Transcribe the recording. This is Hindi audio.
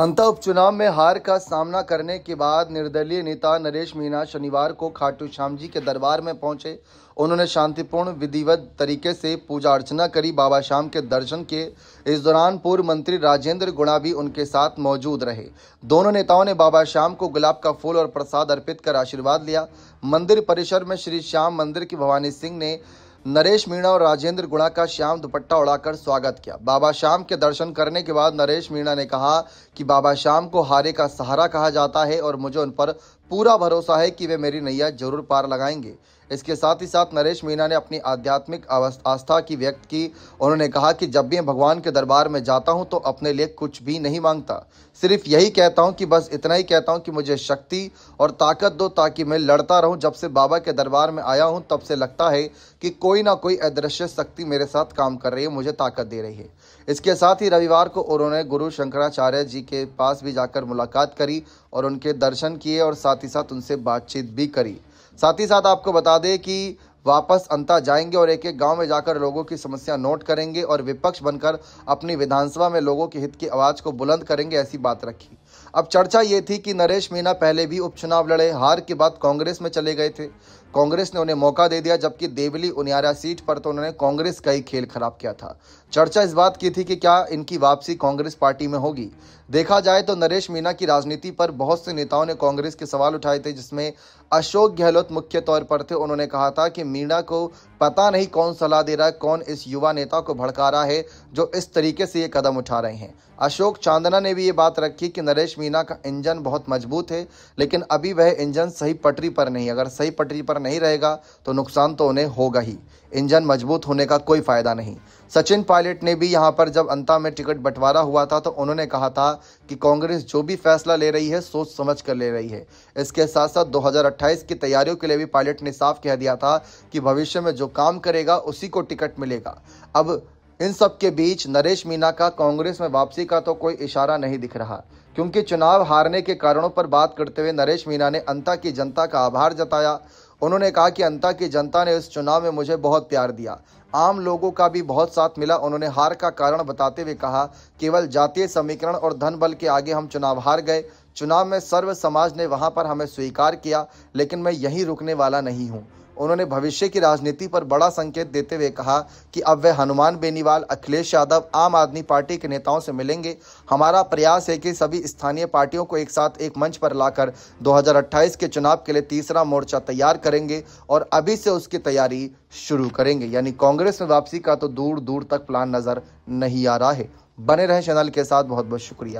अंतः उपचुनाव में हार का सामना करने के बाद निर्दलीय नेता नरेश मीणा शनिवार को खाटू श्याम जी के दरबार में पहुंचे। उन्होंने शांतिपूर्ण विधिवत तरीके से पूजा अर्चना करी, बाबा श्याम के दर्शन किए। इस दौरान पूर्व मंत्री राजेंद्र गुणा भी उनके साथ मौजूद रहे। दोनों नेताओं ने बाबा श्याम को गुलाब का फूल और प्रसाद अर्पित कर आशीर्वाद लिया। मंदिर परिसर में श्री श्याम मंदिर की भवानी सिंह ने नरेश मीणा और राजेंद्र गुणा का श्याम दुपट्टा उड़ाकर स्वागत किया। बाबा श्याम के दर्शन करने के बाद नरेश मीणा ने कहा कि बाबा श्याम को हारे का सहारा कहा जाता है और मुझे उन पर पूरा भरोसा है कि वे मेरी नैया जरूर पार लगाएंगे। इसके साथ ही साथ नरेश मीणा ने अपनी आध्यात्मिक आस्था की व्यक्त की। उन्होंने कहा कि जब भी मैं भगवान के दरबार में जाता हूं तो अपने लिए कुछ भी नहीं मांगता, सिर्फ यही कहता हूं कि बस इतना ही कहता हूं कि मुझे शक्ति और ताकत दो ताकि मैं लड़ता रहूं। जब से बाबा के दरबार में आया हूं तब से लगता है कि कोई ना कोई अदृश्य शक्ति मेरे साथ काम कर रही है, मुझे ताकत दे रही है। इसके साथ ही रविवार को उन्होंने गुरु शंकराचार्य जी के पास भी जाकर मुलाकात करी और उनके दर्शन किए और साथ ही साथ उनसे बातचीत भी करी। साथ ही साथ आपको बता दें कि वापस अंता जाएंगे और एक एक गांव में जाकर लोगों की समस्या नोट करेंगे और विपक्ष बनकर अपनी विधानसभा में लोगों के हित की आवाज को बुलंद करेंगे, ऐसी बात रखी। अब चर्चा ये थी कि नरेश मीणा पहले भी उपचुनाव लड़े, हार के बाद कांग्रेस में चले गए थे। कांग्रेस ने उन्हें मौका दे दिया, जबकि देवली उनियारा सीट पर तो उन्होंने कांग्रेस का ही खेल खराब किया था। चर्चा इस बात की थी कि क्या इनकी वापसी कांग्रेस पार्टी में होगी। देखा जाए तो नरेश मीणा की राजनीति पर बहुत से नेताओं ने कांग्रेस के सवाल उठाए थे, जिसमें अशोक गहलोत मुख्य तौर पर थे। उन्होंने कहा था कि मीणा को पता नहीं कौन सलाह दे रहा है, कौन इस युवा नेता को भड़का रहा है जो इस तरीके से ये कदम उठा रहे हैं। अशोक चांदना ने भी ये बात रखी कि नरेश मीणा का इंजन बहुत मजबूत है, लेकिन अभी वह इंजन सही पटरी पर नहीं। अगर सही पटरी पर नहीं रहेगा तो नुकसान तो उन्हें होगा ही। इंजन मजबूत होने का कोई फायदा नहीं। सचिन पायलट ने भी यहां पर जब अंता में टिकट बंटवारा हुआ था तो उन्होंने कहा था कि कांग्रेस जो भी फैसला ले रही है सोच समझ कर ले रही है। इसके साथ साथ 2028 की तैयारियों के लिए भी पायलट ने साफ कह दिया था कि भविष्य में जो काम करेगा उसी को टिकट मिलेगा। अब इन सब के बीच नरेश मीणा का कांग्रेस में वापसी का तो कोई इशारा नहीं दिख रहा, क्योंकि चुनाव हारने के कारणों पर बात करते हुए नरेश मीणा ने अंता की जनता का आभार जताया। उन्होंने कहा कि अंता की जनता ने इस चुनाव में मुझे बहुत प्यार दिया, आम लोगों का भी बहुत साथ मिला। उन्होंने हार का कारण बताते हुए कहा, केवल जातीय समीकरण और धन बल के आगे हम चुनाव हार गए। चुनाव में सर्व समाज ने वहां पर हमें स्वीकार किया, लेकिन मैं यहीं रुकने वाला नहीं हूं। उन्होंने भविष्य की राजनीति पर बड़ा संकेत देते हुए कहा कि अब वे हनुमान बेनीवाल, अखिलेश यादव, आम आदमी पार्टी के नेताओं से मिलेंगे। हमारा प्रयास है कि सभी स्थानीय पार्टियों को एक साथ एक मंच पर लाकर 2028 के चुनाव के लिए तीसरा मोर्चा तैयार करेंगे और अभी से उसकी तैयारी शुरू करेंगे। यानी कांग्रेस में वापसी का तो दूर दूर तक प्लान नजर नहीं आ रहा है। बने रहे चैनल के साथ, बहुत बहुत शुक्रिया।